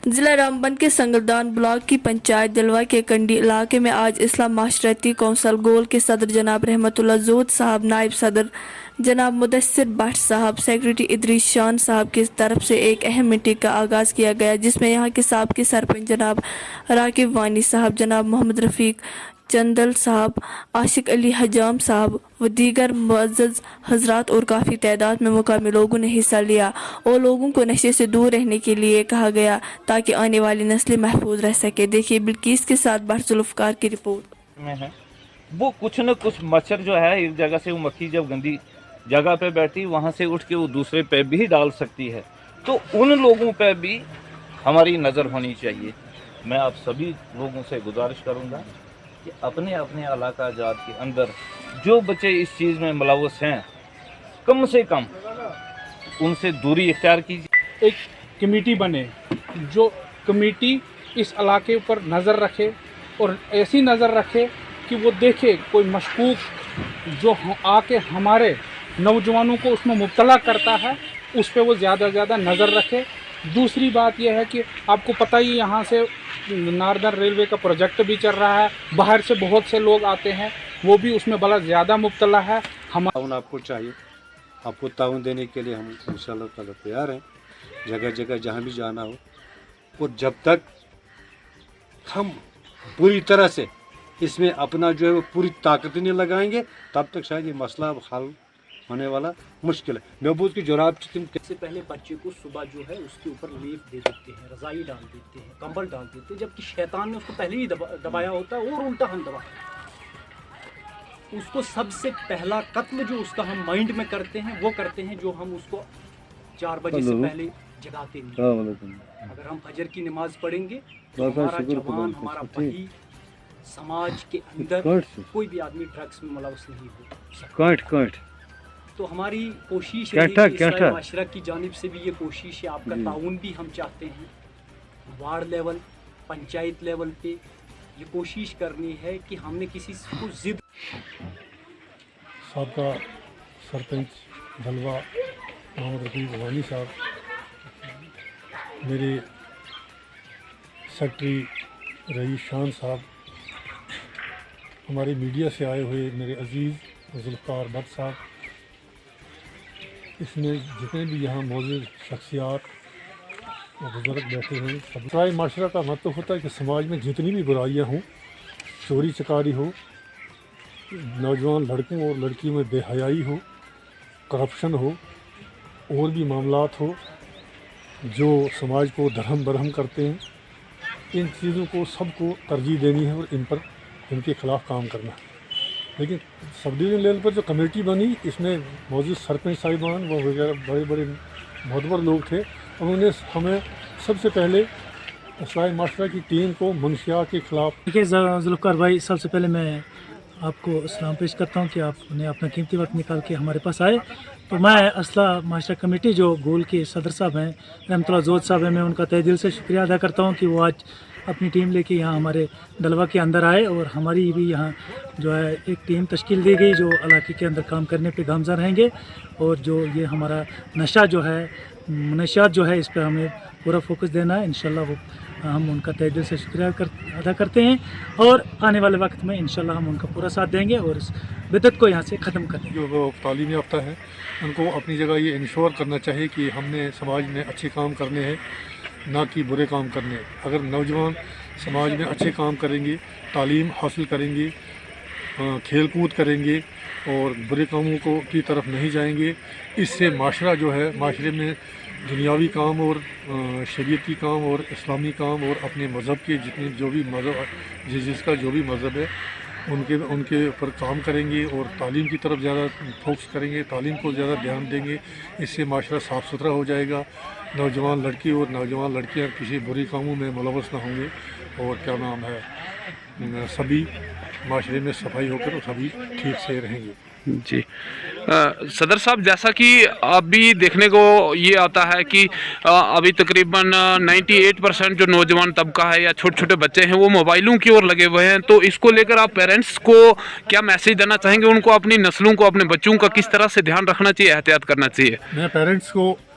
ضلع رامبن کے سنگردان بلاک کی پنچایت دلوا کے کنڈی علاقے میں آج اسلام معاشرتی کونسل گول کے صدر جناب رحمت اللہ زود صاحب، نائب صدر جناب مدثر بٹ صاحب، سیکریٹری ادریس شان صاحب کی طرف سے ایک اہم میٹنگ کا آغاز کیا گیا، جس میں یہاں کے سابقہ سرپنچ جناب راکب وانی صاحب، جناب محمد رفیق چندل صاحب، عاشق علی حجام صاحب و دیگر معزز حضرات اور کافی تعداد میں مقامی لوگوں نے حصہ لیا اور لوگوں کو نشے سے دور رہنے کے لیے کہا گیا تاکہ آنے والی نسلیں محفوظ رہ سکے۔ دیکھیے بلقیس کے ساتھ بٹ ذوالفقار کی رپورٹ میں ہے وہ کچھ نہ کچھ مچھر جو ہے ایک جگہ سے، وہ مکھی جب گندی جگہ پہ بیٹھی وہاں سے اٹھ کے وہ دوسرے پہ بھی ڈال سکتی ہے، تو ان لوگوں پہ بھی ہماری نظر ہونی چاہیے۔ میں آپ سبھی لوگوں سے گزارش کروں گا کہ اپنے اپنے علاقہ جات کے اندر جو بچے اس چیز میں ملوث ہیں، کم سے کم ان سے دوری اختیار کیجیے۔ ایک کمیٹی بنے جو کمیٹی اس علاقے پر نظر رکھے اور ایسی نظر رکھے کہ وہ دیکھے کوئی مشکوک جو آ کے ہمارے نوجوانوں کو اس میں مبتلا کرتا ہے، اس پہ وہ زیادہ زیادہ نظر رکھے۔ دوسری بات یہ ہے کہ آپ کو پتہ ہی یہاں سے ناردرن ریلوے کا پروجیکٹ بھی چل رہا ہے، باہر سے بہت سے لوگ آتے ہیں، وہ بھی اس میں بڑا زیادہ مبتلا ہے۔ تعاون آپ کو چاہیے، آپ کو تعاون دینے کے لیے ہم انشاءاللہ تعالیٰ تیار ہیں، جگہ جگہ جہاں بھی جانا ہو۔ اور جب تک ہم پوری طرح سے اس میں اپنا جو ہے وہ پوری طاقت نہیں لگائیں گے، تب تک شاید یہ مسئلہ حل ہونے والا مشکل ہے۔ محبوب کی جراب سے پہلے بچے کو صبح جو ہے اس کے اوپر لیف دے دیتے ہیں، رضائی ڈال دیتے ہیں، کمبل ڈال دیتے ہیں، جبکہ شیطان نے اس کو پہلے ہی دبایا ہوتا ہے اور الٹا ہم دباتے ہیں۔ اس کو سب سے پہلا قتل جو اس کا ہم مائنڈ میں کرتے ہیں وہ کرتے ہیں جو ہم اس کو 4 بجے سے پہلے جگاتے نہیں۔ اگر ہم فجر کی نماز پڑھیں گے تو ہمارا جوان، ہمارا بھائی سماج کے اندر کوئی بھی آدمی ڈرگس میں ملوث نہیں ہو۔ تو ہماری کوشش ہے کہ اسلامی معاشرہ کی جانب سے بھی یہ کوشش ہے، آپ کا تعاون بھی ہم چاہتے ہیں۔ وارڈ لیول، پنچایت لیول پہ یہ کوشش کرنی ہے کہ ہم نے کسی کو ضد۔ سابقہ سرپنچ دلوا محمد رفیق وانی صاحب، میرے سیکرٹری رئیس شان صاحب، ہمارے میڈیا سے آئے ہوئے میرے عزیز ذوالفقار بٹ صاحب، اس میں جتنے بھی یہاں موجود شخصیات اور بزرگ بیٹھے ہیں، سب معاشرہ کا مطلب ہوتا ہے کہ سماج میں جتنی بھی برائیاں ہوں، چوری چکاری ہو، نوجوان لڑکوں اور لڑکیوں میں بے حیائی ہو، کرپشن ہو، اور بھی معاملات ہو جو سماج کو درہم برہم کرتے ہیں، ان چیزوں کو سب کو ترجیح دینی ہے اور ان کے خلاف کام کرنا ہے۔ لیکن سب ڈویژن لیول پر جو کمیٹی بنی، اس میں موجود سرپنچ صاحبان وہ وغیرہ بڑے بڑے معتبر لوگ تھے، انہوں نے ہمیں سب سے پہلے اصلاح معاشرہ کی ٹیم کو منشیات کے خلاف۔ دیکھیے ذوالفقار بھائی، سب سے پہلے میں آپ کو سلام پیش کرتا ہوں کہ آپ نے اپنا قیمتی وقت نکال کے ہمارے پاس آئے۔ تو میں اصلاح معاشرہ کمیٹی جو گول کے صدر صاحب ہیں رحمت اللہ زود صاحب ہیں، میں ان کا تہ دل سے شکریہ ادا کرتا ہوں کہ وہ آج اپنی ٹیم لے کے یہاں ہمارے دلوا کے اندر آئے، اور ہماری بھی یہاں جو ہے ایک ٹیم تشکیل دی گئی جو علاقے کے اندر کام کرنے پہ گامزن رہیں گے، اور جو یہ ہمارا نشہ جو ہے، منشیات جو ہے، اس پہ ہمیں پورا فوکس دینا ہے۔ انشاءاللہ وہ ہم ان کا تہ دل سے شکریہ ادا کرتے ہیں، اور آنے والے وقت میں انشاءاللہ ہم ان کا پورا ساتھ دیں گے اور اس بدعت کو یہاں سے ختم کریں گے۔ جو تعلیم یافتہ ہیں ان کو اپنی جگہ یہ انشور کرنا چاہیے کہ ہم نے سماج میں اچھے کام کرنے ہیں، نہ کہ برے کام کرنے۔ اگر نوجوان سماج میں اچھے کام کریں گے، تعلیم حاصل کریں گے، کھیل کود کریں گے اور برے کاموں کی طرف نہیں جائیں گے، اس سے معاشرہ جو ہے، معاشرے میں دنیاوی کام اور شریعتی کام اور اسلامی کام اور اپنے مذہب کے جتنے جو بھی مذہب، جس کا جو بھی مذہب ہے، ان کے اوپر کام کریں گے اور تعلیم کی طرف زیادہ فوکس کریں گے، تعلیم کو زیادہ دھیان دیں گے۔ اس سے معاشرہ صاف ستھرا ہو جائے گا، نوجوان لڑکی اور نوجوان لڑکیاں کسی بری کاموں میں ملوث نہ ہوں گے، اور کیا نام ہے، سبھی معاشرے میں صفائی ہو کر سبھی ٹھیک سے رہیں گے۔ جی صدر صاحب، جیسا کہ ابھی دیکھنے کو یہ آتا ہے کہ ابھی تقریباً 98% جو نوجوان طبقہ ہے یا چھوٹے چھوٹے بچے ہیں وہ موبائلوں کی اور لگے ہوئے ہیں، تو اس کو لے کر آپ پیرنٹس کو کیا میسیج دینا چاہیں گے؟ ان کو اپنی نسلوں کو، اپنے بچوں کا کس طرح سے دھیان رکھنا چاہیے، احتیاط کرنا چاہیے؟ میں پیرنٹس کو